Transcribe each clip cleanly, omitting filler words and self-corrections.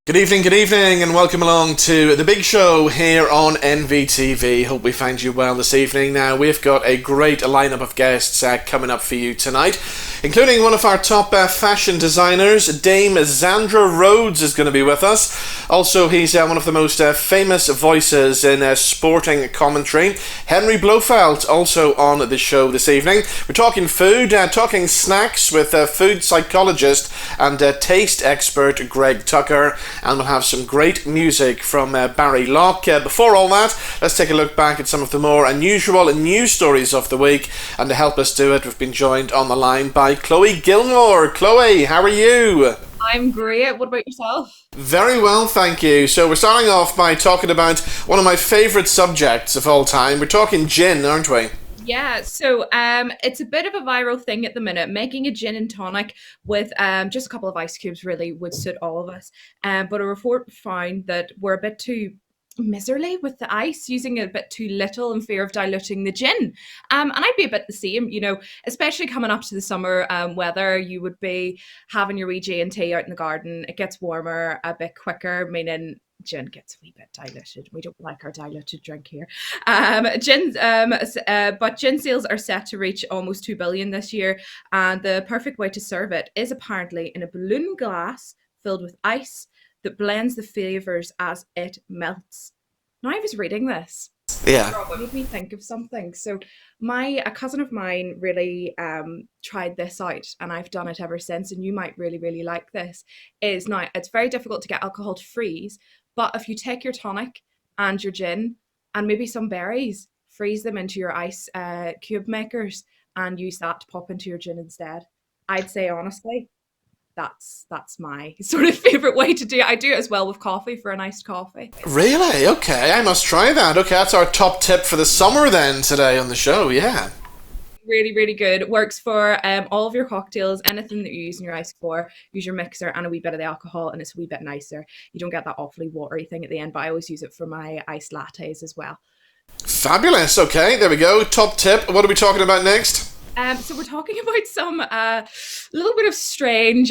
Good evening, and welcome along to the big show here on NVTV. Hope we find you well this evening. Now, we've got a great lineup of guests coming up for you tonight, including one of our top fashion designers, Dame Zandra Rhodes, is going to be with us. Also, he's one of the most famous voices in sporting commentary. Henry Blofeld, also on the show this evening. We're talking food, talking snacks with food psychologist and taste expert Greg Tucker. And we'll have some great music from Barry Locke. Before all that, let's take a look back at some of the more unusual news stories of the week. And to help us do it, we've been joined on the line by Chloe Gilmore. Chloe, how are you? I'm great. What about yourself? Very well, thank you. So we're starting off by talking about one of my favourite subjects of all time. We're talking gin, aren't we? Yeah, so it's a bit of a viral thing at the minute. Making a gin and tonic with just a couple of ice cubes really would suit all of us. But a report found that we're a bit too miserly with the ice, using it a bit too little in fear of diluting the gin. And I'd be a bit the same, especially coming up to the summer weather. You would be having your wee G&T out in the garden. It gets warmer a bit quicker, meaning gin gets a wee bit diluted. We don't like our diluted drink here. But gin sales are set to reach almost 2 billion this year, and the perfect way to serve it is apparently in a balloon glass filled with ice that blends the flavors as it melts. Now, I was reading this. Yeah. It made me think of something. So a cousin of mine really tried this out, and I've done it ever since, and you might really, really like this. Now, it's very difficult to get alcohol to freeze, but if you take your tonic and your gin and maybe some berries, freeze them into your ice cube makers and use that to pop into your gin instead. I'd say, honestly, that's my sort of favorite way to do it. I do it as well with coffee, for an iced coffee. Really? Okay, I must try that. Okay, that's our top tip for the summer then today on the show, yeah. Really, really good. It works for all of your cocktails, anything that you use in your ice for. Use your mixer and a wee bit of the alcohol, and it's a wee bit nicer. You don't get that awfully watery thing at the end, but I always use it for my iced lattes as well. Fabulous. Okay, there we go. Top tip. What are we talking about next? So we're talking about some little bit of strange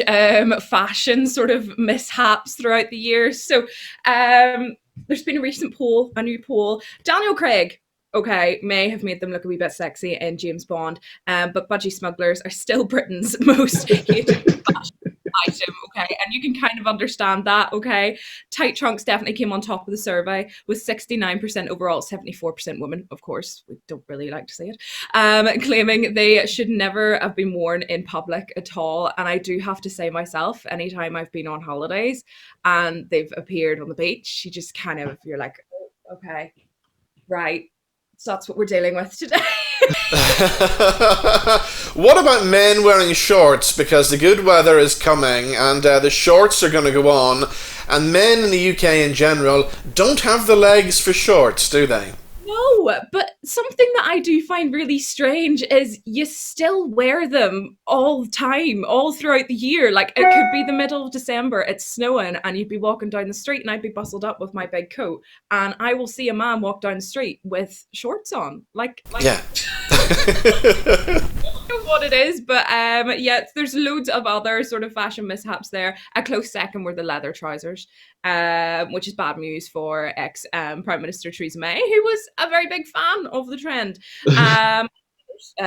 fashion sort of mishaps throughout the years. So there's been a new poll. Daniel Craig, okay, may have made them look a wee bit sexy in James Bond, but budgie smugglers are still Britain's most hated fashion item, okay? And you can kind of understand that, okay? Tight trunks definitely came on top of the survey with 69% overall, 74% women, of course. We don't really like to say it. Claiming they should never have been worn in public at all. And I do have to say myself, anytime I've been on holidays and they've appeared on the beach, you're like, oh, okay, right. So that's what we're dealing with today. What about men wearing shorts? Because the good weather is coming and the shorts are going to go on, and men in the UK in general don't have the legs for shorts, do they? No, but something that I do find really strange is you still wear them all the time, all throughout the year. Like, it could be the middle of December, it's snowing, and you'd be walking down the street and I'd be bustled up with my big coat, and I will see a man walk down the street with shorts on. Yeah. I don't know what it is, but yeah, there's loads of other sort of fashion mishaps there. A close second were the leather trousers, which is bad news for ex-Prime Minister Theresa May, who was a very big fan of the trend.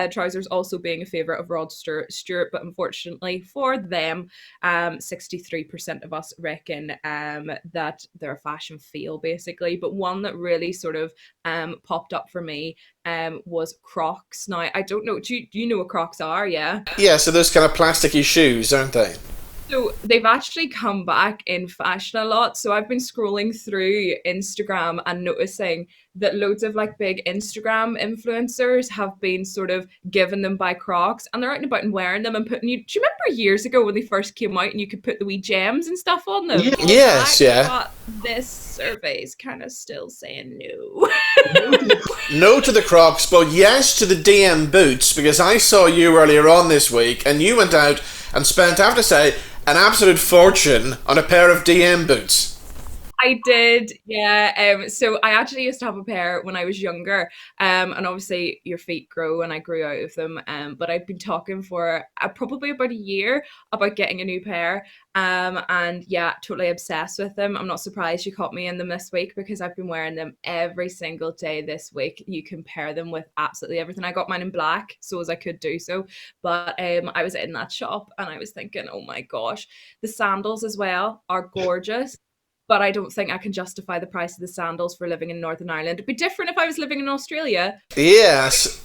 Trousers also being a favourite of Rod Stewart, but unfortunately for them, 63% of us reckon that they're a fashion fail, basically. But one that really sort of popped up for me was Crocs. Now, I don't know, do you know what Crocs are? Yeah? Yeah, so those kind of plasticky shoes, aren't they? So they've actually come back in fashion a lot. So I've been scrolling through Instagram and noticing that loads of like big Instagram influencers have been sort of given them by Crocs, and they're out and about and wearing them and putting you. Do you remember years ago when they first came out and you could put the wee gems and stuff on them? Yes, yeah. But this survey is kind of still saying no. No to the Crocs, but yes to the DM boots, because I saw you earlier on this week and you went out and spent, I have to say, an absolute fortune on a pair of DM boots. I did, yeah. So I actually used to have a pair when I was younger, and obviously your feet grow, and I grew out of them. But I've been talking for probably about a year about getting a new pair, and yeah, totally obsessed with them. I'm not surprised you caught me in them this week because I've been wearing them every single day this week. You can pair them with absolutely everything. I got mine in black, so as I could do so. But I was in that shop and I was thinking, oh my gosh, the sandals as well are gorgeous, but I don't think I can justify the price of the sandals for living in Northern Ireland. It'd be different if I was living in Australia. Yes.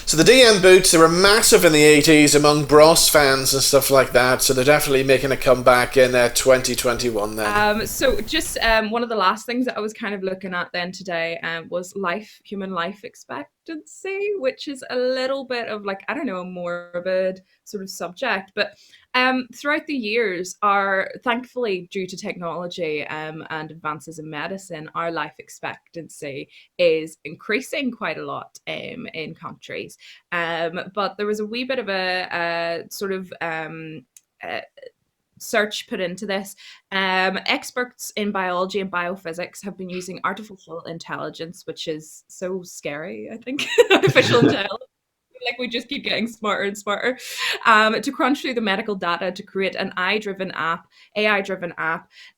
So the DM boots, they were massive in the 80s among Bros fans and stuff like that, so they're definitely making a comeback in 2021 then. So just one of the last things that I was kind of looking at then today was human life expectancy, which is a little bit of like, I don't know, a morbid sort of subject, but throughout the years, thankfully due to technology and advances in medicine, our life expectancy is increasing quite a lot in countries. But there was a wee bit of a sort of search put into this. Experts in biology and biophysics have been using artificial intelligence, which is so scary, I think. Artificial intelligence. Like we just keep getting smarter and smarter, to crunch through the medical data to create an AI-driven app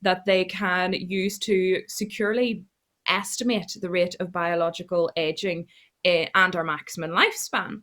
that they can use to securely estimate the rate of biological aging and our maximum lifespan.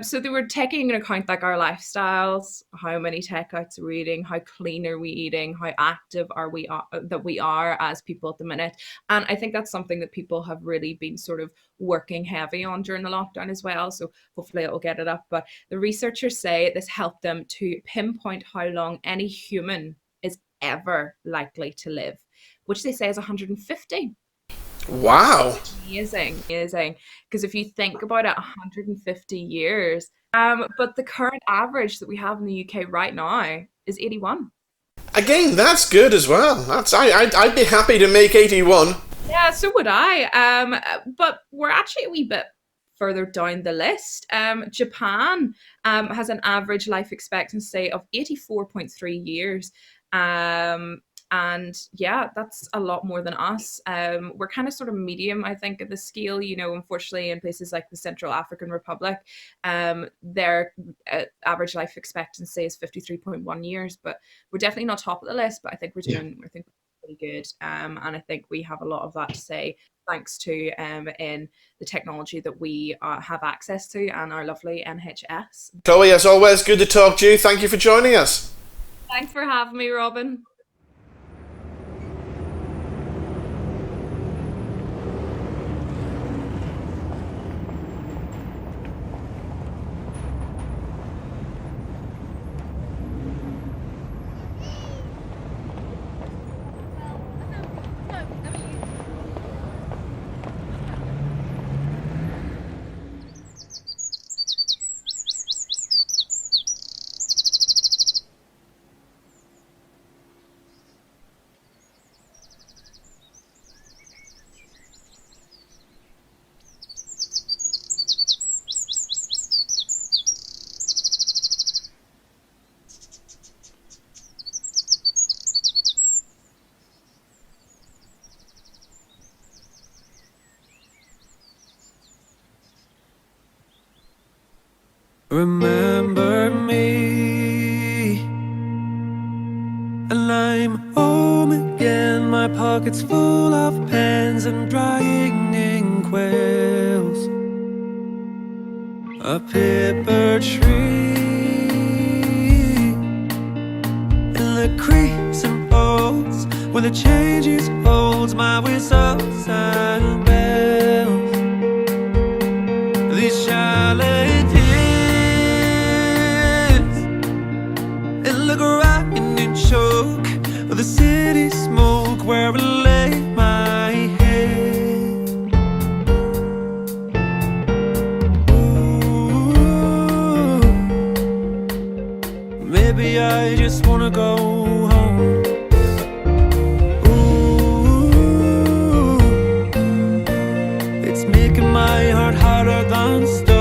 So they were taking into account like our lifestyles, how many takeouts we're eating, how clean are we eating, how active are we that we are as people at the minute. And I think that's something that people have really been sort of working heavy on during the lockdown as well. So hopefully it will get it up. But the researchers say this helped them to pinpoint how long any human is ever likely to live, which they say is 150. Wow. Amazing. Because if you think about it, 150 years. But the current average that we have in the UK right now is 81. Again, that's good as well. I'd be happy to make 81. Yeah, so would I. But we're actually a wee bit further down the list. Japan has an average life expectancy of 84.3 years. And yeah, that's a lot more than us. We're kind of sort of medium, I think, at the scale. Unfortunately, in places like the Central African Republic, their average life expectancy is 53.1 years. But we're definitely not top of the list. But I think we're doing pretty good. And I think we have a lot of that to say, thanks to in the technology that we have access to and our lovely NHS. Chloe, as always, good to talk to you. Thank you for joining us. Thanks for having me, Robin. Remember me, and I'm home again. My pockets full of pens and drying inkwells. A paper tree in the creeks and oaks where the changes holds my whistles and bells. These challenges look right and choke of the city smoke where I lay my head. Ooh, maybe I just wanna go home. Ooh, it's making my heart harder than stone.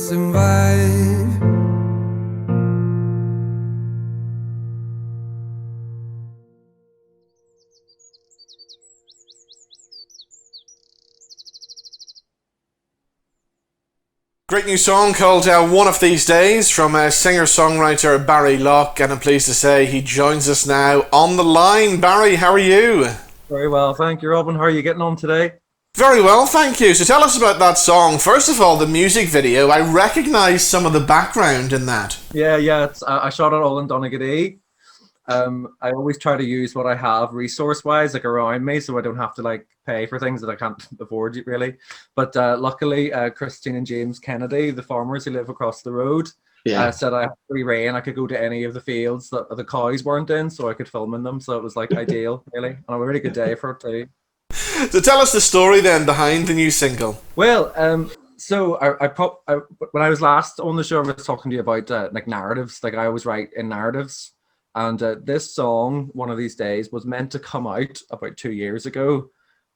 survive. Great new song called One of These Days from singer-songwriter Barry Locke, and I'm pleased to say he joins us now on the line. Barry, how are you? Very well, thank you, Robin. How are you getting on today? Very well, thank you. So tell us about that song. First of all, the music video. I recognise some of the background in that. Yeah, I shot it all in Donegal. I always try to use what I have resource-wise, like around me, so I don't have to like pay for things that I can't afford really. But luckily, Christine and James Kennedy, the farmers who live across the road, said I had free reign. I could go to any of the fields that the cows weren't in, so I could film in them. So it was like ideal, really, and a really good day for it too. So tell us the story then behind the new single. Well, so when I was last on the show, I was talking to you about like narratives. Like I always write in narratives. And this song, One of These Days, was meant to come out about 2 years ago,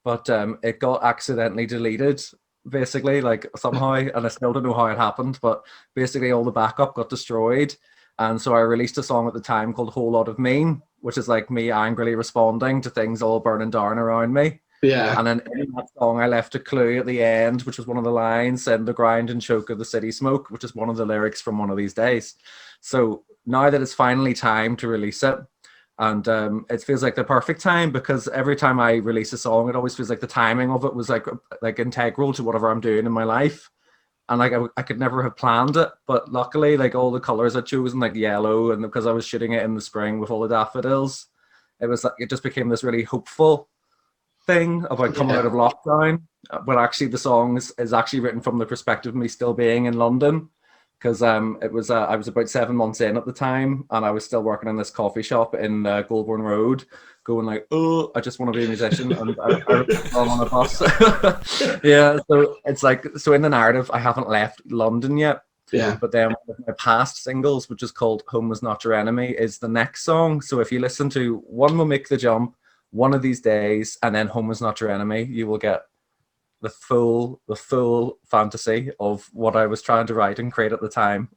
but it got accidentally deleted, basically, like somehow, and I still don't know how it happened, but basically all the backup got destroyed. And so I released a song at the time called Whole Lot of Mean, which is like me angrily responding to things all burning down around me. Yeah. And then in that song, I left a clue at the end, which was one of the lines, "Send the grind and choke of the city smoke," which is one of the lyrics from One of These Days. So now that it's finally time to release it, and it feels like the perfect time, because every time I release a song, it always feels like the timing of it was like integral to whatever I'm doing in my life. And like I could never have planned it, but luckily, like all the colors I chose, and like yellow, and because I was shooting it in the spring with all the daffodils, it was like it just became this really hopeful thing about coming out of lockdown. But actually, the song is actually written from the perspective of me still being in London, because it was I was about 7 months in at the time, and I was still working in this coffee shop in Goulburn Road, going like, "Oh, I just want to be a musician," and I was on a bus. Yeah, so it's like, so in the narrative, I haven't left London yet. Yeah. But then with my past singles, which is called "Home Was Not Your Enemy," is the next song. So if you listen to One Will Make the Jump, One of These Days, and then "Home Was Not Your Enemy," you will get the full fantasy of what I was trying to write and create at the time.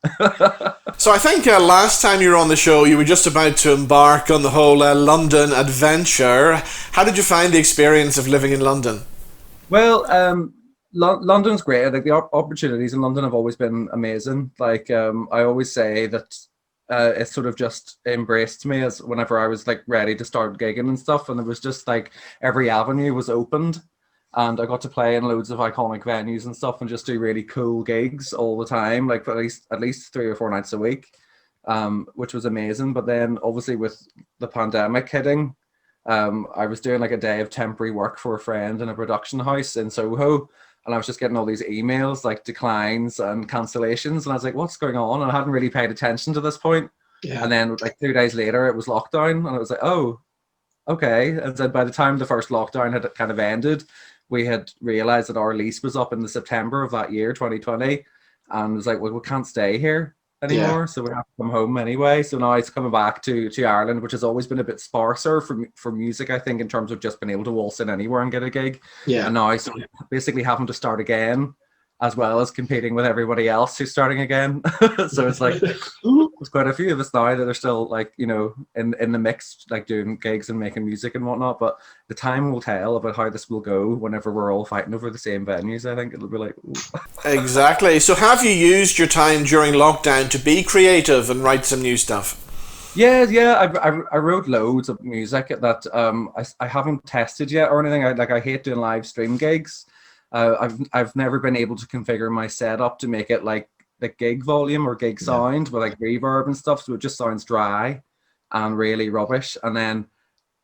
So I think last time you were on the show, you were just about to embark on the whole London adventure. How did you find the experience of living in London? Well, London's great. Like the opportunities in London have always been amazing. Like I always say that it sort of just embraced me as whenever I was like ready to start gigging and stuff, and it was just like every avenue was opened. And I got to play in loads of iconic venues and stuff, and just do really cool gigs all the time, like for at least 3 or 4 nights a week, which was amazing. But then obviously with the pandemic hitting, I was doing like a day of temporary work for a friend in a production house in Soho, and I was just getting all these emails like declines and cancellations, and I was like, what's going on? And I hadn't really paid attention to this point. Yeah. And then like 2 days later, it was lockdown, and I was like, oh, okay. And then by the time the first lockdown had kind of ended, we had realized that our lease was up in the September of that year, 2020. And it was like, well, we can't stay here anymore. So we have to come home anyway. So now it's coming back to Ireland, which has always been a bit sparser for music, I think, in terms of just being able to waltz in anywhere and get a gig. Yeah. And now so basically having to start again, as well as competing with everybody else who's starting again. So it's like, there's quite a few of us now that are still like, you know, in the mix, like doing gigs and making music and whatnot. But the time will tell about how this will go whenever we're all fighting over the same venues. I think it'll be like, ooh. Exactly. So have you used your time during lockdown to be creative and write some new stuff? Yeah. I wrote loads of music that I haven't tested yet or anything. I hate doing live stream gigs. I've never been able to configure my setup to make it like the gig volume or gig sound with like reverb and stuff, so it just sounds dry and really rubbish. And then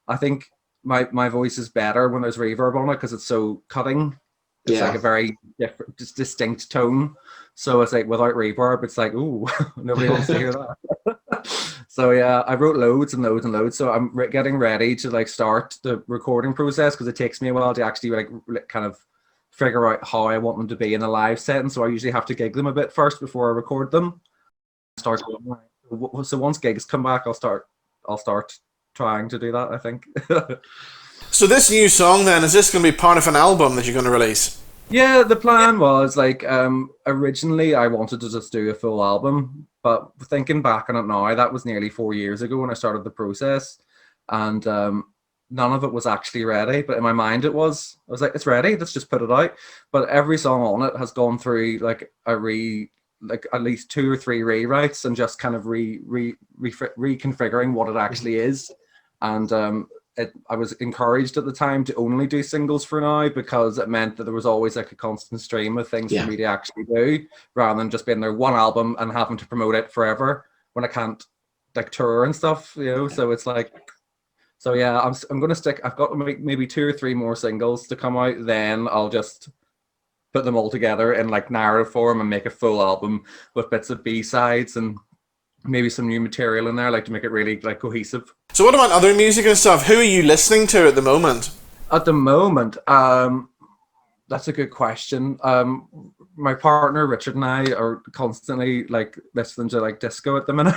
I think my voice is better when there's reverb on it because it's so cutting. It's like a very different, distinct tone. So it's like without reverb, it's like, ooh, nobody wants to hear that. So yeah, I wrote loads and loads and loads. So I'm getting ready to like start the recording process, because it takes me a while to actually like kind of figure out how I want them to be in a live setting. So I usually have to gig them a bit first before I record them. So once gigs come back, I'll start trying to do that, I think. So this new song then, is this going to be part of an album that you're going to release? Yeah, the plan was like originally I wanted to just do a full album, but thinking back on it now, that was nearly 4 years ago when I started the process, and none of it was actually ready. But in my mind, it was. I was like, it's ready. Let's just put it out. But every song on it has gone through like like at least 2 or 3 rewrites and just kind of reconfiguring what it actually is, and I was encouraged at the time to only do singles for now because it meant that there was always like a constant stream of things for me to actually do, rather than just being there one album and having to promote it forever when I can't like tour and stuff, you know. So it's like, so yeah, I'm gonna stick. I've got to make maybe 2 or 3 more singles to come out. Then I'll just put them all together in like narrative form and make a full album with bits of B-sides and maybe some new material in there, like to make it really like cohesive. So what about other music and stuff? Who are you listening to at the moment? At the moment, that's a good question. My partner Richard and I are constantly like listening to like disco at the minute.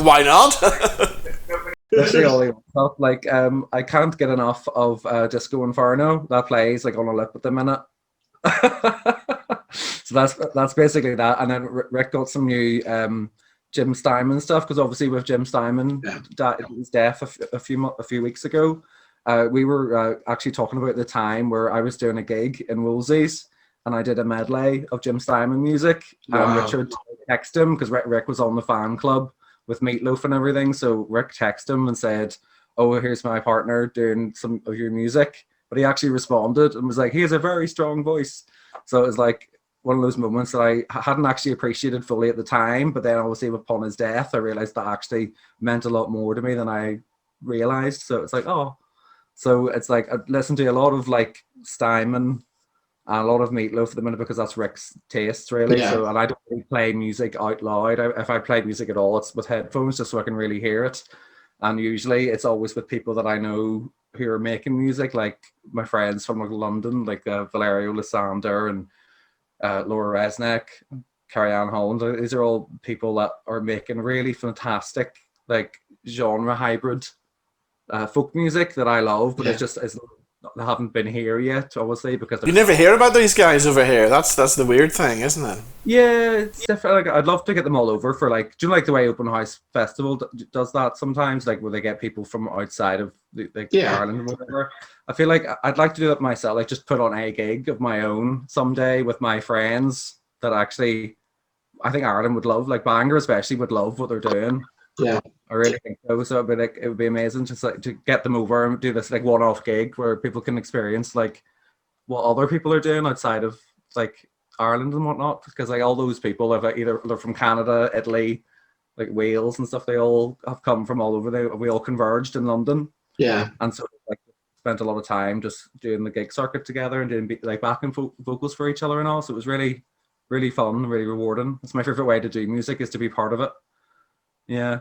Why not? Literally all he wants. Like I can't get enough of Disco Inferno. That plays like on a lip at the minute. So that's basically that. And then Rick got some new Jim Steinman stuff, because obviously with Jim Steinman, his death a few weeks ago, we were actually talking about the time where I was doing a gig in Woolsey's and I did a medley of Jim Steinman music. And Richard texted him because Rick was on the fan club with Meatloaf and everything. So Rick texted him and said, "Oh, here's my partner doing some of your music." But he actually responded and was like, "He has a very strong voice." So it was like one of those moments that I hadn't actually appreciated fully at the time. But then obviously upon his death, I realized that actually meant a lot more to me than I realized. So it's like, oh. So it's like I listen to a lot of like Steinman and a lot of Meatloaf at the minute because that's Rick's tastes, really. Yeah. So, and I don't really play music out loud. If I play music at all, it's with headphones just so I can really hear it. And usually it's always with people that I know who are making music, like my friends from like London, like Valerio Lysander and Laura Resnick, Carrie-Anne Holland. These are all people that are making really fantastic, like genre hybrid folk music that I love, but they haven't been here yet, obviously, because you never hear about these guys over here. That's the weird thing, isn't it? Yeah, it's definitely. Like, I'd love to get them all over for like. Do you know, like the way Open House Festival does that sometimes, like where they get people from outside of Ireland or whatever. I feel like I'd like to do that myself. Like just put on a gig of my own someday with my friends that actually, I think Ireland would love. Like Bangor especially would love what they're doing. Yeah, I really think so. So it would be amazing just like to get them over and do this like one-off gig where people can experience like what other people are doing outside of like Ireland and whatnot. Because like all those people have either they're from Canada, Italy, like Wales and stuff. They all have come from all over. We all converged in London. Yeah, and so like spent a lot of time just doing the gig circuit together and doing like backing vocals for each other and all. So it was really, really fun, really rewarding. It's my favorite way to do music is to be part of it. Yeah.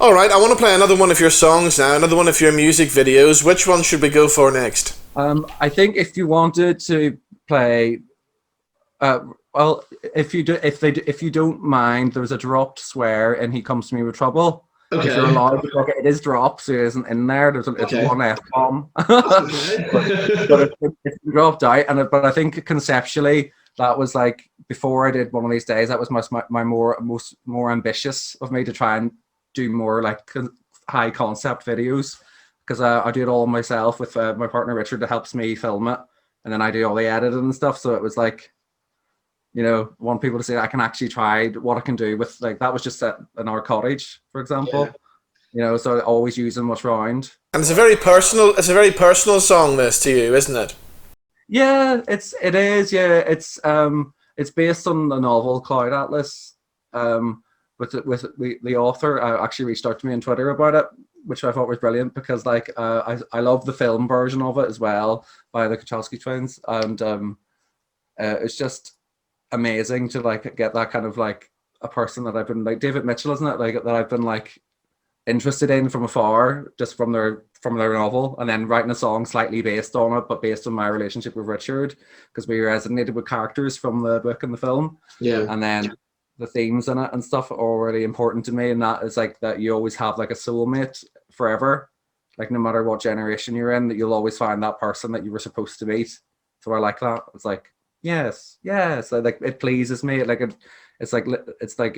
All right, I want to play another one of your songs now, another one of your music videos. Which one should we go for next? I think if you wanted to play, well, if you don't mind, there's a dropped swear and He Comes to Me with Trouble. Okay. If you're allowed, it is dropped, so it isn't in there. It's one F-bomb, but it's dropped out. But I think conceptually, that was like before I did One of These Days. That was my more ambitious of me to try and do more like high concept videos, because I do it all myself with my partner Richard that helps me film it, and then I do all the editing and stuff. So it was like, you know, I want people to say I can actually try what I can do with like that was just set in our cottage, for example. Yeah. You know, so always using what's around. And it's a very personal song, this, to you, isn't it? Yeah, it is. Yeah, it's based on the novel Cloud Atlas. With the author actually reached out to me on Twitter about it, which I thought was brilliant because like I love the film version of it as well by the Kachowski twins, and it's just amazing to like get that kind of like a person that I've been like David Mitchell, isn't it? Like that I've been like interested in from afar, just from their novel, and then writing a song slightly based on it, but based on my relationship with Richard, because we resonated with characters from the book and the film. Yeah, and then the themes in it and stuff are really important to me, and that is like that you always have like a soulmate forever, like no matter what generation you're in, that you'll always find that person that you were supposed to meet So I like that. It's like, yes, like it pleases me. It's like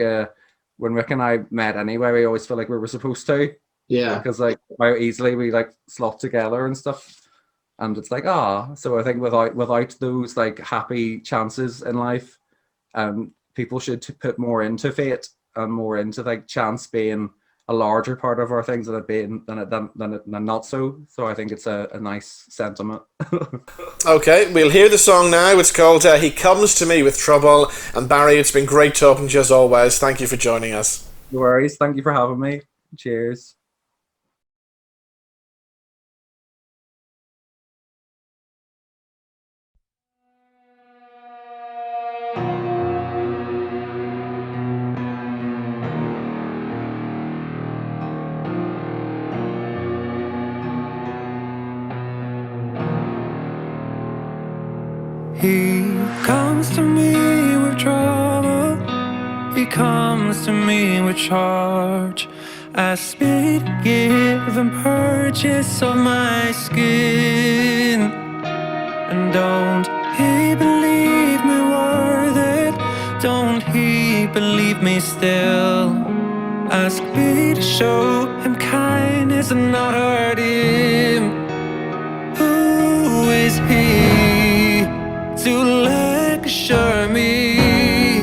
when Rick and I met anyway, we always feel like we were supposed to. Yeah. Because like how easily we like slot together and stuff. And it's like, so I think without those like happy chances in life, people should put more into fate and more into like chance being a larger part of our things than it being than not so. So I think it's a nice sentiment. Okay, we'll hear the song now. It's called He Comes to Me with Trouble. And Barry, it's been great talking to you as always. Thank you for joining us. No worries. Thank you for having me. Cheers. He comes to me with trouble. He comes to me with charge. I spit, give and purchase of my skin. And don't he believe me worth it? Don't he believe me still? Ask me to show him kindness and not hurt him. Who is he to lecture me?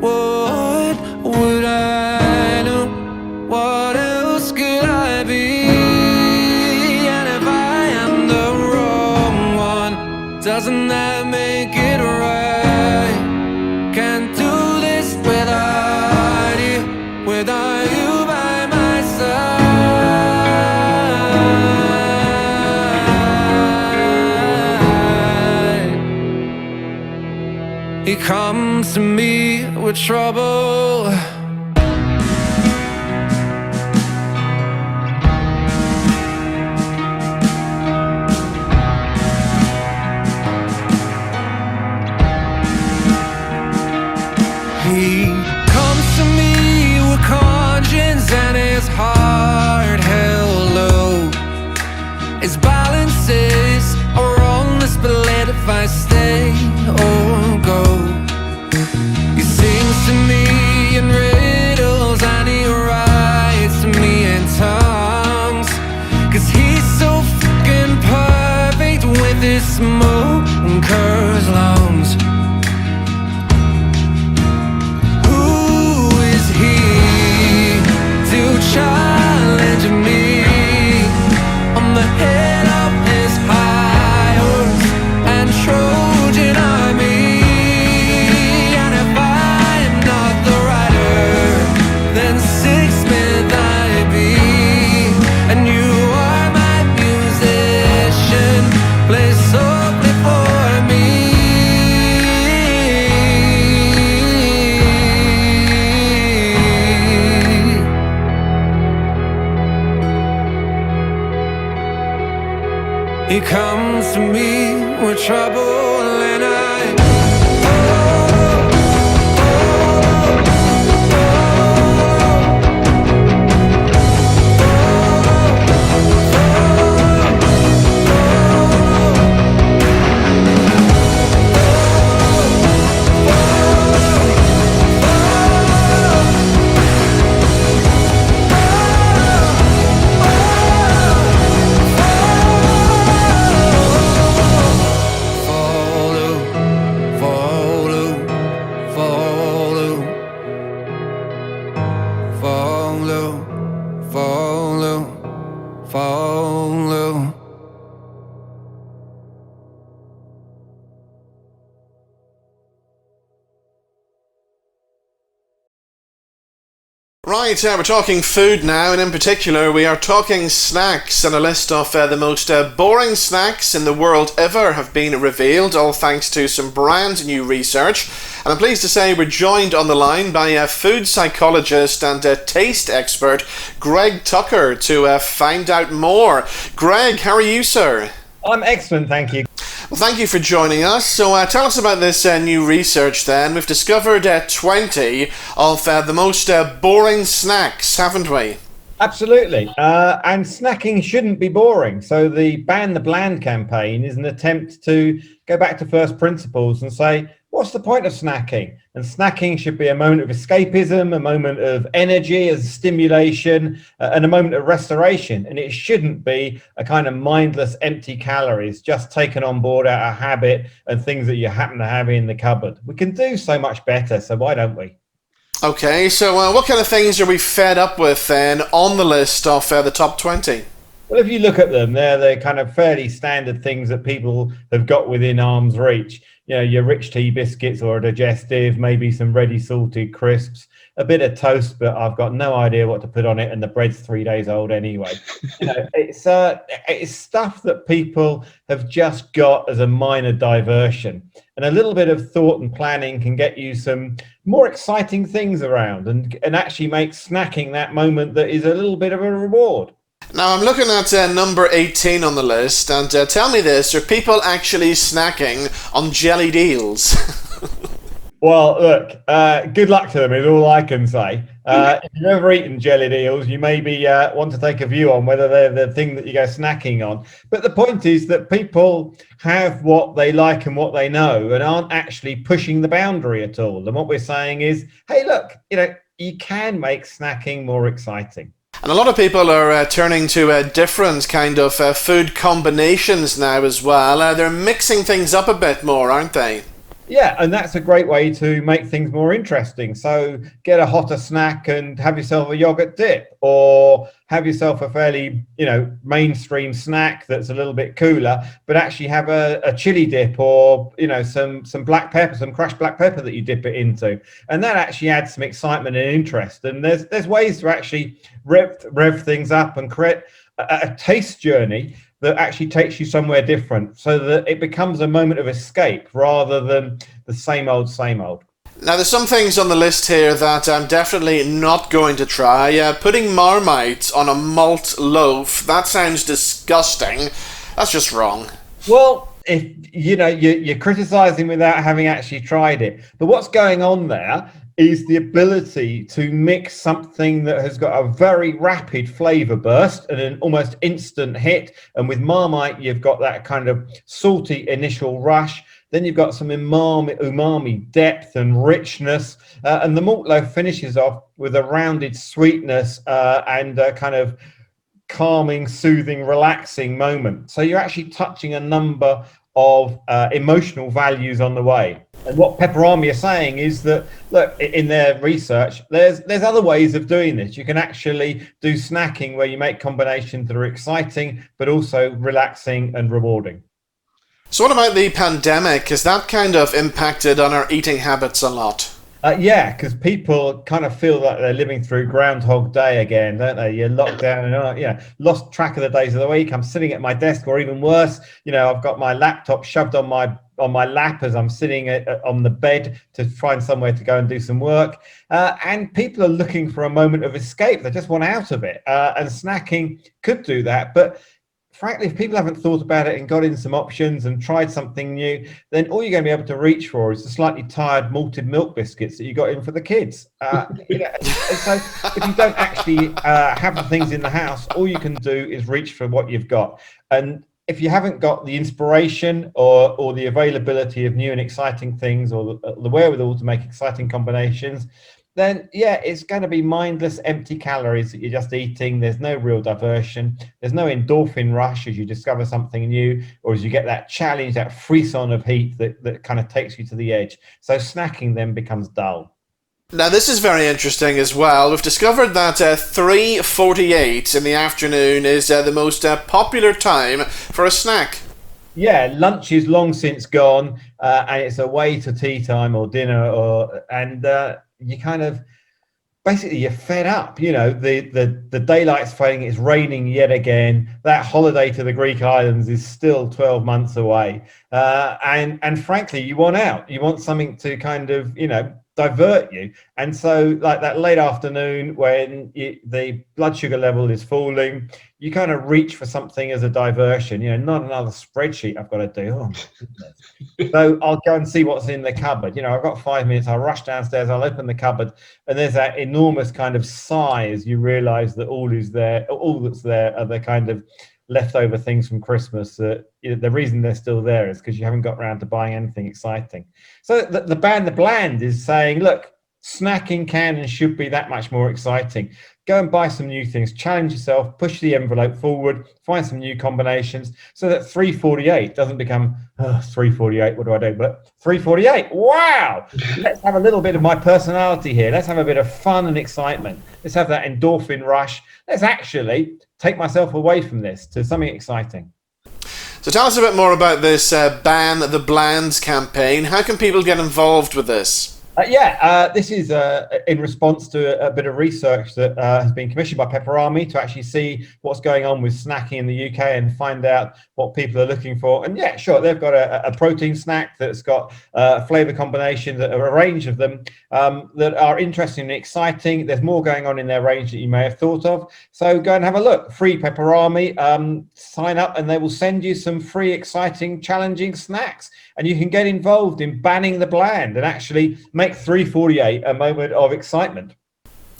What would I do? What else could I be? And if I am the wrong one, doesn't that make it right? Can't do this without you by my side. He comes to me with trouble. He comes to me with conscience and his heart held low. His balances are on the split if I stay or go. He sings to me in riddles and he writes to me in tongues. 'Cause he's so fucking perfect with his smoker's lungs. Challenge me. I'm the head of his high horse and Trojan army. And if I'm not the rider, then sixthsmith I be. And you are my musician, play softly for me. He comes to me with trouble and follow. Right, we're talking food now, and in particular we are talking snacks, and a list of the most boring snacks in the world ever have been revealed, all thanks to some brand new research. And I'm pleased to say we're joined on the line by a food psychologist and a taste expert, Greg Tucker, to find out more. Greg, how are you, sir? I'm excellent, thank you. Well, thank you for joining us. So tell us about this new research then. We've discovered 20 of the most boring snacks, haven't we? Absolutely. And snacking shouldn't be boring. So the Ban the Bland campaign is an attempt to go back to first principles and say, what's the point of snacking? And snacking should be a moment of escapism, a moment of energy as stimulation, and a moment of restoration. And it shouldn't be a kind of mindless empty calories just taken on board out of habit and things that you happen to have in the cupboard. We can do so much better. So why don't we? Okay, so what kind of things are we fed up with then on the list of the top 20? Well, if you look at them, they're the kind of fairly standard things that people have got within arm's reach. You know, your rich tea biscuits or a digestive, maybe some ready salted crisps, a bit of toast, but I've got no idea what to put on it, and the bread's 3 days old anyway. You know, it's stuff that people have just got as a minor diversion, and a little bit of thought and planning can get you some more exciting things around, and actually make snacking that moment that is a little bit of a reward. Now I'm looking at number 18 on the list, and tell me this, are people actually snacking on jellied eels? Well, look, good luck to them is all I can say. If you've ever eaten jellied eels, you maybe want to take a view on whether they're the thing that you go snacking on. But the point is that people have what they like and what they know and aren't actually pushing the boundary at all. And what we're saying is, hey, look, you can make snacking more exciting. And a lot of people are turning to different kind of food combinations now as well. They're mixing things up a bit more, aren't they? Yeah, and that's a great way to make things more interesting. So get a hotter snack and have yourself a yogurt dip, or have yourself a fairly, mainstream snack that's a little bit cooler, but actually have a chili dip, or, some black pepper, some crushed black pepper that you dip it into. And that actually adds some excitement and interest. And there's ways to actually rev things up and create a taste journey that actually takes you somewhere different, so that it becomes a moment of escape rather than the same old, same old. Now, there's some things on the list here that I'm definitely not going to try. Putting Marmite on a malt loaf, that sounds disgusting. That's just wrong. Well, if you're criticizing without having actually tried it. But what's going on there is the ability to mix something that has got a very rapid flavor burst and an almost instant hit. And with Marmite, you've got that kind of salty initial rush. Then you've got some umami depth and richness. And the malt loaf finishes off with a rounded sweetness and a kind of calming, soothing, relaxing moment. So you're actually touching a number of emotional values on the way. And what Pepperami are saying is that, look, in their research, there's other ways of doing this. You can actually do snacking where you make combinations that are exciting, but also relaxing and rewarding. So what about the pandemic? Has that kind of impacted on our eating habits a lot? Yeah, because people kind of feel like they're living through Groundhog Day again, don't they? You're locked down and lost track of the days of the week. I'm sitting at my desk, or even worse, I've got my laptop shoved on my lap as I'm sitting on the bed to find somewhere to go and do some work. And people are looking for a moment of escape. They just want out of it. And snacking could do that. But frankly, if people haven't thought about it and got in some options and tried something new, then all you're going to be able to reach for is the slightly tired malted milk biscuits that you got in for the kids. So if you don't actually have the things in the house, all you can do is reach for what you've got. And if you haven't got the inspiration or the availability of new and exciting things, or the wherewithal to make exciting combinations, then it's going to be mindless, empty calories that you're just eating. There's no real diversion. There's no endorphin rush as you discover something new, or as you get that challenge, that frisson of heat that kind of takes you to the edge. So snacking then becomes dull. Now, this is very interesting as well. We've discovered that 3:48 in the afternoon is the most popular time for a snack. Yeah, lunch is long since gone, and it's away to tea time or dinner, and you kind of basically you're fed up. The daylight's fading, it's raining yet again. That holiday to the Greek islands is still 12 months away, and frankly, you want out. You want something to kind of divert you. And so like that late afternoon when the blood sugar level is falling, you kind of reach for something as a diversion, not another spreadsheet I've got to do. Oh my goodness. So I'll go and see what's in the cupboard. I've got 5 minutes. I'll rush downstairs. I'll open the cupboard, and there's that enormous kind of sigh as you realize that all that's there are the kind of leftover things from Christmas that the reason they're still there is because you haven't got around to buying anything exciting. So the band The Bland is saying, look, snacking can and should be that much more exciting. Go and buy some new things, challenge yourself, push the envelope forward, find some new combinations so that 348 doesn't become 348, what do I do? But 348, wow! Let's have a little bit of my personality here. Let's have a bit of fun and excitement. Let's have that endorphin rush. Let's actually take myself away from this to something exciting. So tell us a bit more about this Ban the Bland campaign. How can people get involved with this? This is in response to a bit of research that has been commissioned by Pepperami to actually see what's going on with snacking in the UK and find out what people are looking for. And yeah, sure, they've got a protein snack that's got flavour combinations, a range of them that are interesting and exciting. There's more going on in their range that you may have thought of. So go and have a look. Free Pepperami, sign up and they will send you some free, exciting, challenging snacks. And you can get involved in banning the bland and actually make 348 a moment of excitement.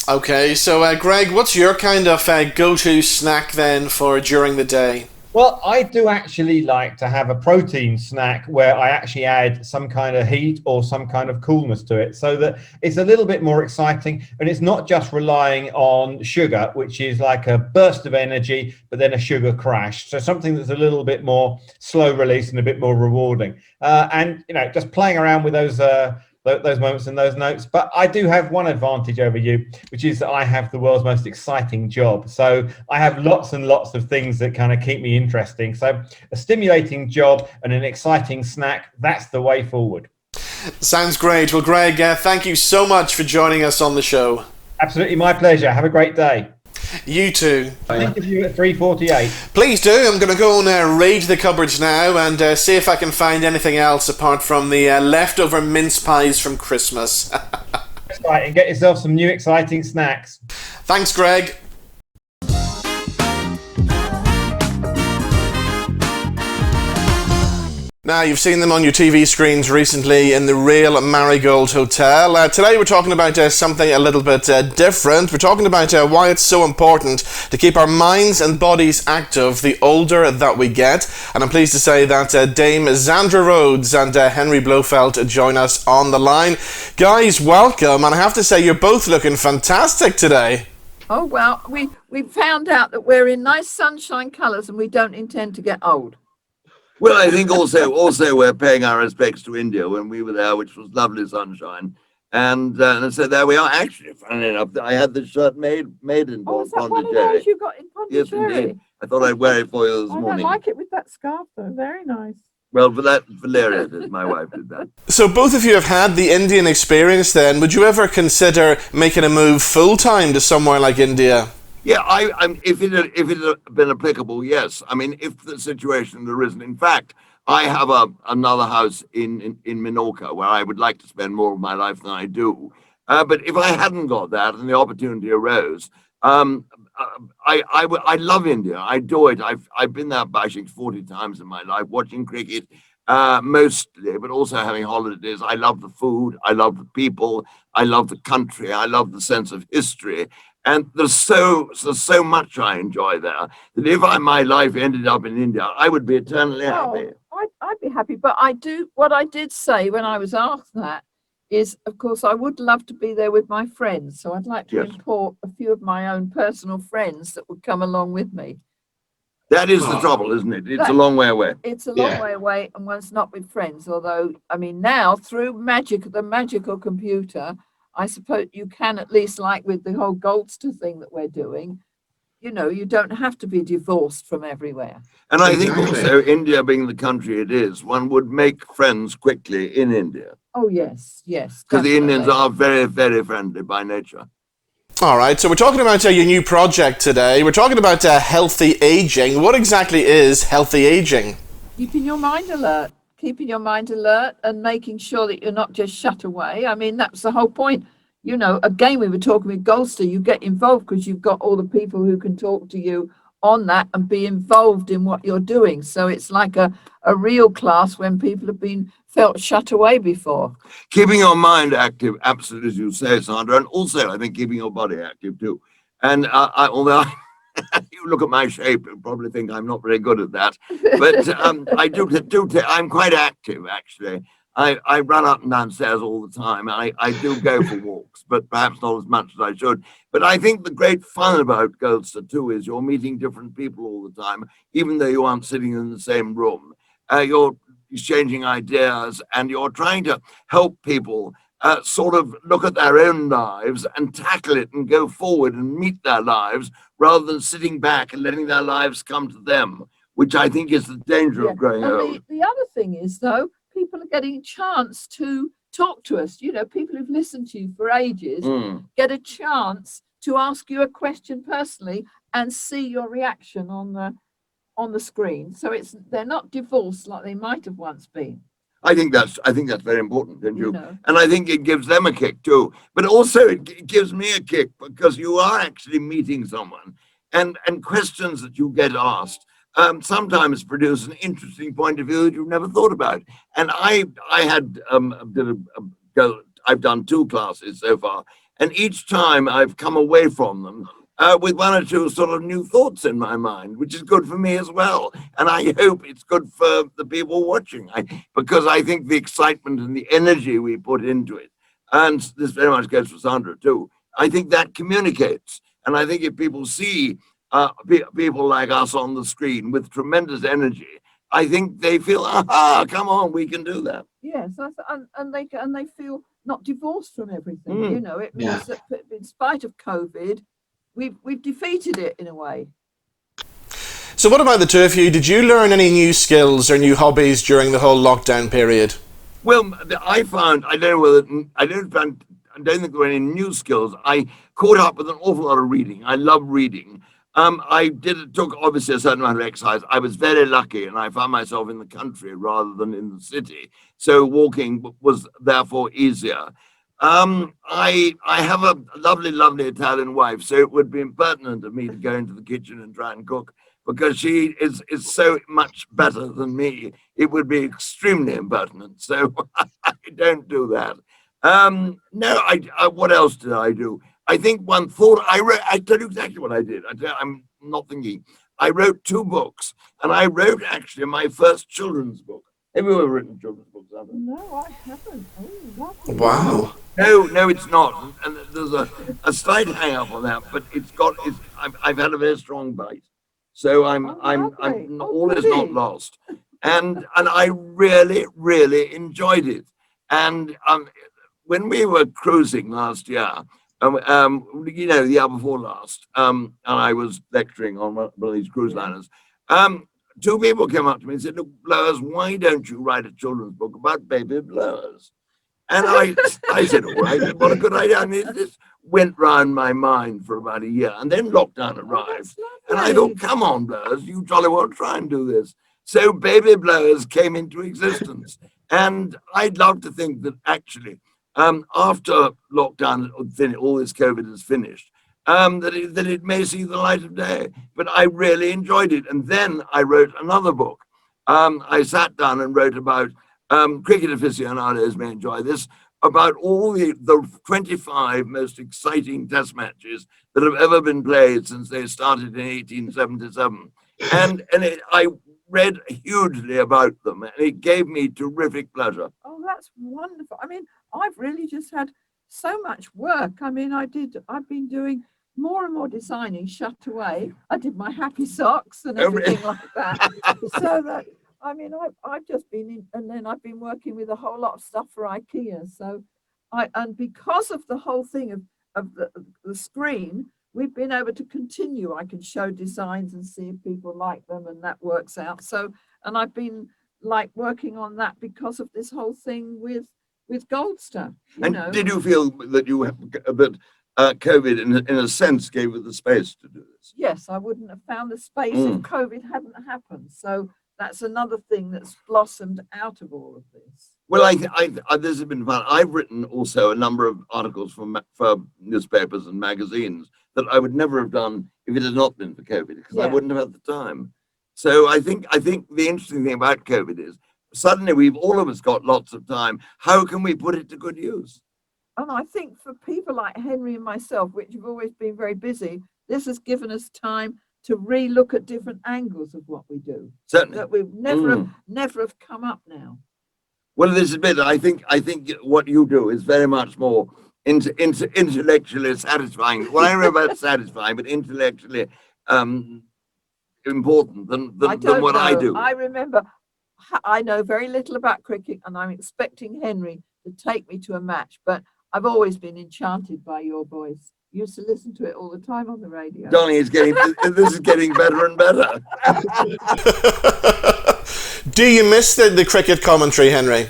Okay, so Greg, what's your kind of go-to snack then for during the day? Well, I do actually like to have a protein snack where I actually add some kind of heat or some kind of coolness to it so that it's a little bit more exciting and it's not just relying on sugar, which is like a burst of energy, but then a sugar crash. So something that's a little bit more slow release and a bit more rewarding. And, just playing around with those moments and those notes. But I do have one advantage over you, which is that I have the world's most exciting job. So I have lots and lots of things that kind of keep me interesting. So a stimulating job and an exciting snack, that's the way forward. Sounds great. Well, Greg, thank you so much for joining us on the show. Absolutely my pleasure. Have a great day. You too. Think of you at 348. Please do. I'm going to go and raid the cupboards now and see if I can find anything else apart from the leftover mince pies from Christmas. That's right, and get yourself some new exciting snacks. Thanks, Greg. Now, you've seen them on your TV screens recently in the Real Marigold Hotel. Today we're talking about something a little bit different. We're talking about why it's so important to keep our minds and bodies active the older that we get. And I'm pleased to say that Dame Zandra Rhodes and Henry Blofeld join us on the line. Guys, welcome. And I have to say, you're both looking fantastic today. Oh, well, we found out that we're in nice sunshine colours and we don't intend to get old. Well, I think also we're paying our respects to India when we were there, which was lovely sunshine. And so there we are. Actually, funny enough, I had this shirt made in is that one of those you got in Pondicherry? Yes, indeed. I thought I'd wear it for you this morning. I like it with that scarf, though. Very nice. Well, Valeria did. My wife did that. So both of you have had the Indian experience then. Would you ever consider making a move full-time to somewhere like India? Yeah, if it had been applicable, yes. I mean, if the situation had arisen. In fact, I have another house in Minorca where I would like to spend more of my life than I do. But if I hadn't got that and the opportunity arose, I love India. I adore it. I've been there, I think, 40 times in my life, watching cricket mostly, but also having holidays. I love the food. I love the people. I love the country. I love the sense of history. And there's so much I enjoy there that if my life ended up in India, I would be eternally happy. I'd be happy. But what I did say when I was asked that is, of course, I would love to be there with my friends. So I'd like to import a few of my own personal friends that would come along with me. That is the trouble, isn't it? It's a long way away. It's a long way away, and one's not with friends. Although, I mean, now through the magical computer, I suppose you can, at least like with the whole Goldster thing that we're doing, you don't have to be divorced from everywhere. And I think also India being the country it is, one would make friends quickly in India. Oh, yes. Because the Indians are very, very friendly by nature. All right, so we're talking about your new project today. We're talking about healthy aging. What exactly is healthy aging? Keeping your mind alert. keeping your mind alert and making sure that you're not just shut away. I mean, that's the whole point. You know, again, we were talking with Goldster, you get involved because you've got all the people who can talk to you on that and be involved in what you're doing. So it's like a real class when people have been felt shut away before. Keeping your mind active, absolutely, as you say, Zandra, and also I think keeping your body active too. And although you look at my shape, you'll probably think I'm not very good at that, but I'm quite active actually. I run up and down stairs all the time. I do go for walks, but perhaps not as much as I should. But I think the great fun about Goldster too is you're meeting different people all the time, even though you aren't sitting in the same room. You're exchanging ideas and you're trying to help people sort of look at their own lives and tackle it and go forward and meet their lives rather than sitting back and letting their lives come to them, which I think is the danger of growing old. The other thing is, though, people are getting a chance to talk to us. You know, people who've listened to you for ages get a chance to ask you a question personally and see your reaction on the screen. So they're not divorced like they might have once been. I think that's very important, don't you? You know. And I think it gives them a kick too. But also it gives me a kick because you are actually meeting someone, and questions that you get asked sometimes produce an interesting point of view that you've never thought about. And I've done 2 classes so far, and each time I've come away from them with 1 or 2 sort of new thoughts in my mind, which is good for me as well. And I hope it's good for the people watching, because I think the excitement and the energy we put into it, and this very much goes for Zandra too, I think that communicates. And I think if people see people like us on the screen with tremendous energy, I think they feel, aha, come on, we can do that. Yes, and they feel not divorced from everything. You know, it means that in spite of COVID, we've defeated it in a way. So what about the two of you? Did you learn any new skills or new hobbies during the whole lockdown period? Well, I found, I don't think there were any new skills. I caught up with an awful lot of reading. I love reading. Took obviously a certain amount of exercise. I was very lucky and I found myself in the country rather than in the city. So walking was therefore easier. I have a lovely, lovely Italian wife, so it would be impertinent of me to go into the kitchen and try and cook because she is so much better than me. It would be extremely impertinent. So I don't do that. No, what else did I do? I think one thought I tell you exactly what I did. I'm not thinking. I wrote 2 books, and I wrote actually my first children's book. Have you ever written children's books? No, I haven't. Oh, Wow. No, it's not. And there's a slight hang up on that, but I've had a very strong bite. So all is not lost. And I really, really enjoyed it. And when we were cruising last year, the year before last, and I was lecturing on one of these cruise liners, 2 people came up to me and said, "Look, Blowers, why don't you write a children's book about baby blowers?" And I said, "All right, what a good idea." And this went round my mind for about a year. And then lockdown arrived. And I thought, come on, Blowers, you jolly well try and do this. So baby blowers came into existence. And I'd love to think that actually, after lockdown, all this COVID is finished, that it may see the light of day. But I really enjoyed it. And then I wrote another book. I sat down and wrote about cricket aficionados may enjoy this, about all the 25 most exciting test matches that have ever been played since they started in 1877. And I read hugely about them, and it gave me terrific pleasure. Oh, that's wonderful. I mean, I've really just had so much work. I mean, I've been doing more and more designing, shut away. I did my happy socks and everything like that. So that, I mean, I've just been in, and then I've been working with a whole lot of stuff for IKEA. So and because of the whole thing of the screen, we've been able to continue. I can show designs and see if people like them, and that works out. So, and I've been like working on that because of this whole thing with Goldster. Did you feel that COVID, in a sense, gave you the space to do this? Yes, I wouldn't have found the space if COVID hadn't happened. So that's another thing that's blossomed out of all of this. Well, this has been fun. I've written also a number of articles for newspapers and magazines that I would never have done if it had not been for COVID, because I wouldn't have had the time. So I think the interesting thing about COVID is suddenly we've all of us got lots of time. How can we put it to good use? And I think for people like Henry and myself, which have always been very busy, this has given us time to re-look at different angles of what we do. Certainly. That we've never have come up now. Well, this is a bit. I think what you do is very much more intellectually satisfying. Well, I don't know about satisfying, but intellectually important than what I do. I remember, I know very little about cricket, and I'm expecting Henry to take me to a match, but I've always been enchanted by your voice. Used to listen to it all the time on the radio. Darling, this is getting better and better. Do you miss the cricket commentary, Henry?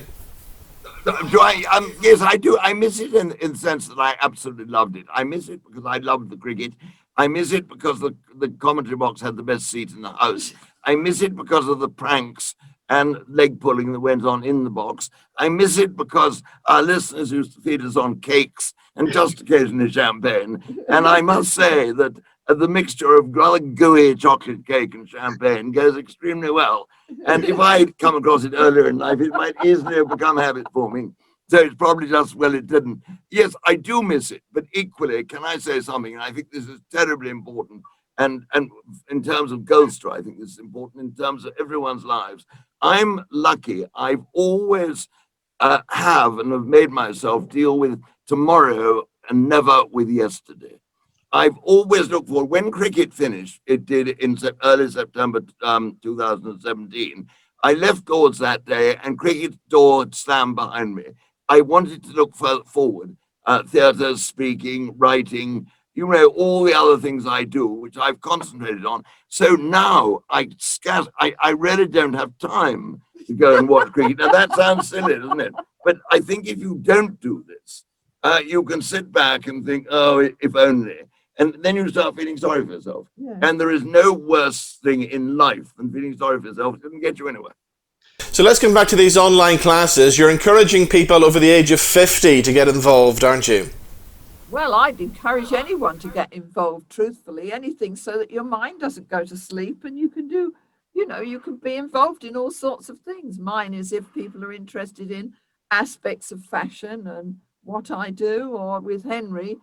Do I? Yes, I do. I miss it in the sense that I absolutely loved it. I miss it because I loved the cricket. I miss it because the commentary box had the best seat in the house. I miss it because of the pranks and leg pulling that went on in the box. I miss it because our listeners used to feed us on cakes and just occasionally champagne. And I must say that the mixture of rather gooey chocolate cake and champagne goes extremely well. And if I'd come across it earlier in life, it might easily have become habit forming. So it's probably just, well, it didn't. Yes, I do miss it, but equally, can I say something? And I think this is terribly important. And in terms of Goldster, I think this is important in terms of everyone's lives. I'm lucky. I've always have made myself deal with tomorrow and never with yesterday. I've always looked forward. When cricket finished, it did in early September 2017. I left Lords that day and cricket's door slammed behind me. I wanted to look forward, theatre, speaking, writing, all the other things I do, which I've concentrated on. So now I really don't have time to go and watch cricket. Now that sounds silly, doesn't it? But I think if you don't do this, you can sit back and think, oh, if only. And then you start feeling sorry for yourself. Yeah. And there is no worse thing in life than feeling sorry for yourself. It doesn't get you anywhere. So let's come back to these online classes. You're encouraging people over the age of 50 to get involved, aren't you? Well, I'd encourage anyone to get involved, truthfully, anything so that your mind doesn't go to sleep and you can do, you can be involved in all sorts of things. Mine is if people are interested in aspects of fashion and what I do, or with Henry,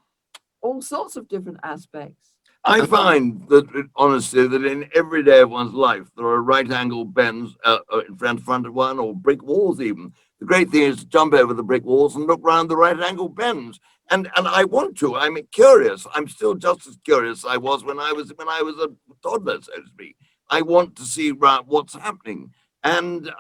all sorts of different aspects. I find that, honestly, that in every day of one's life, there are right-angle bends in front of one, or brick walls even. The great thing is to jump over the brick walls and look around the right-angle bends. And I want to. I'm curious. I'm still just as curious as I was when I was a toddler, so to speak. I want to see what's happening. And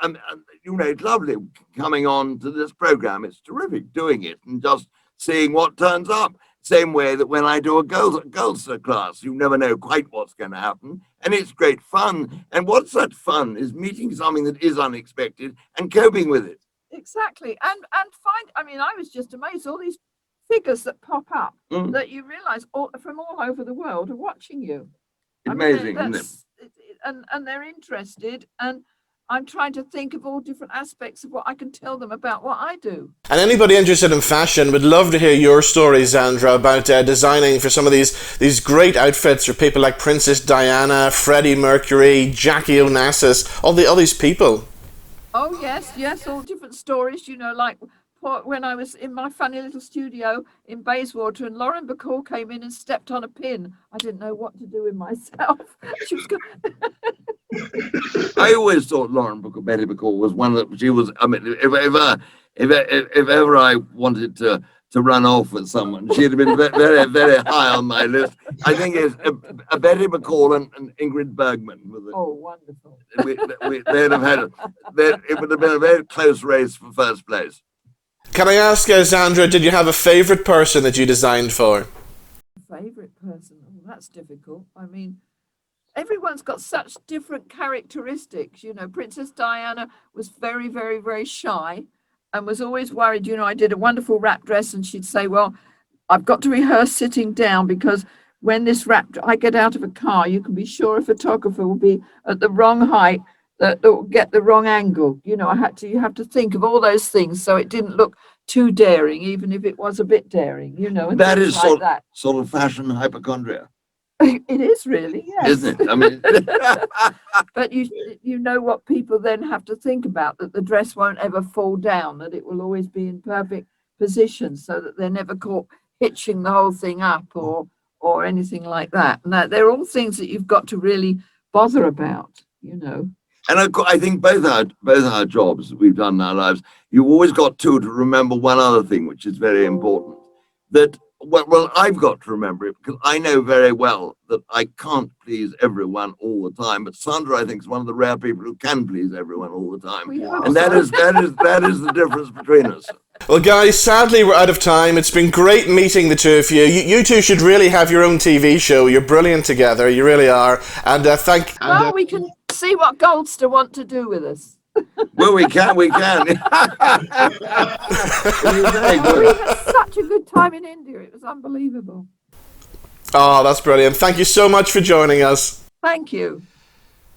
it's lovely coming on to this program. It's terrific doing it and just seeing what turns up. Same way that when I do a Goldster class, you never know quite what's going to happen. And it's great fun. And what's that fun is meeting something that is unexpected and coping with it. Exactly. And I was just amazed, all these figures that pop up that you realize from all over the world are watching you. Amazing, isn't it? And they're interested, and I'm trying to think of all different aspects of what I can tell them about what I do. And anybody interested in fashion would love to hear your story, Zandra, about designing for some of these great outfits for people like Princess Diana, Freddie Mercury, Jackie Onassis, all these people. Oh, yes, all different stories, like when I was in my funny little studio in Bayswater and Lauren Bacall came in and stepped on a pin. I didn't know what to do with myself. She was I always thought Betty Bacall was one that she was. I mean, if ever I wanted to run off with someone, she'd have been very, very high on my list. I think it's a Betty Bacall and Ingrid Bergman. Oh, wonderful! They'd have had it would have been a very close race for first place. Can I ask, Zandra, did you have a favourite person that you designed for? Favourite person? Oh, that's difficult. I mean, everyone's got such different characteristics. Princess Diana was very, very, very shy and was always worried. I did a wonderful wrap dress and she'd say, well, I've got to rehearse sitting down because when I get out of a car, you can be sure a photographer will be at the wrong height that would get the wrong angle. You know, you have to think of all those things so it didn't look too daring, even if it was a bit daring, you know, and That things is like that. sort of fashion hypochondria, It is really, yes. isn't it? I mean, But you know what people then have to think about, that the dress won't ever fall down, that it will always be in perfect position so that they're never caught hitching the whole thing up or anything like that. And that they're all things that you've got to really bother about, you know. and I think both our jobs that we've done in our lives, you've always got to remember one other thing, which is very important. That well, I've got to remember it because I know very well that I can't please everyone all the time. But Zandra, I think, is one of the rare people who can please everyone all the time, and that is the difference between us. Well, guys, sadly we're out of time. It's been great meeting the two of you. You two should really have your own TV show. You're brilliant together. You really are. And Well, we can see what Goldster want to do with us. Well, we can. We had such a good time in India. It was unbelievable. Oh, that's brilliant. Thank you so much for joining us. Thank you.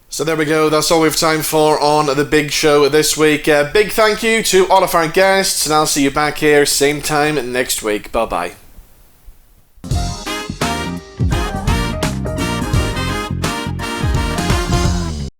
So there we go. That's all we have time for on The Big Show this week. Big thank you to all of our guests, and I'll see you back here same time next week. Bye-bye.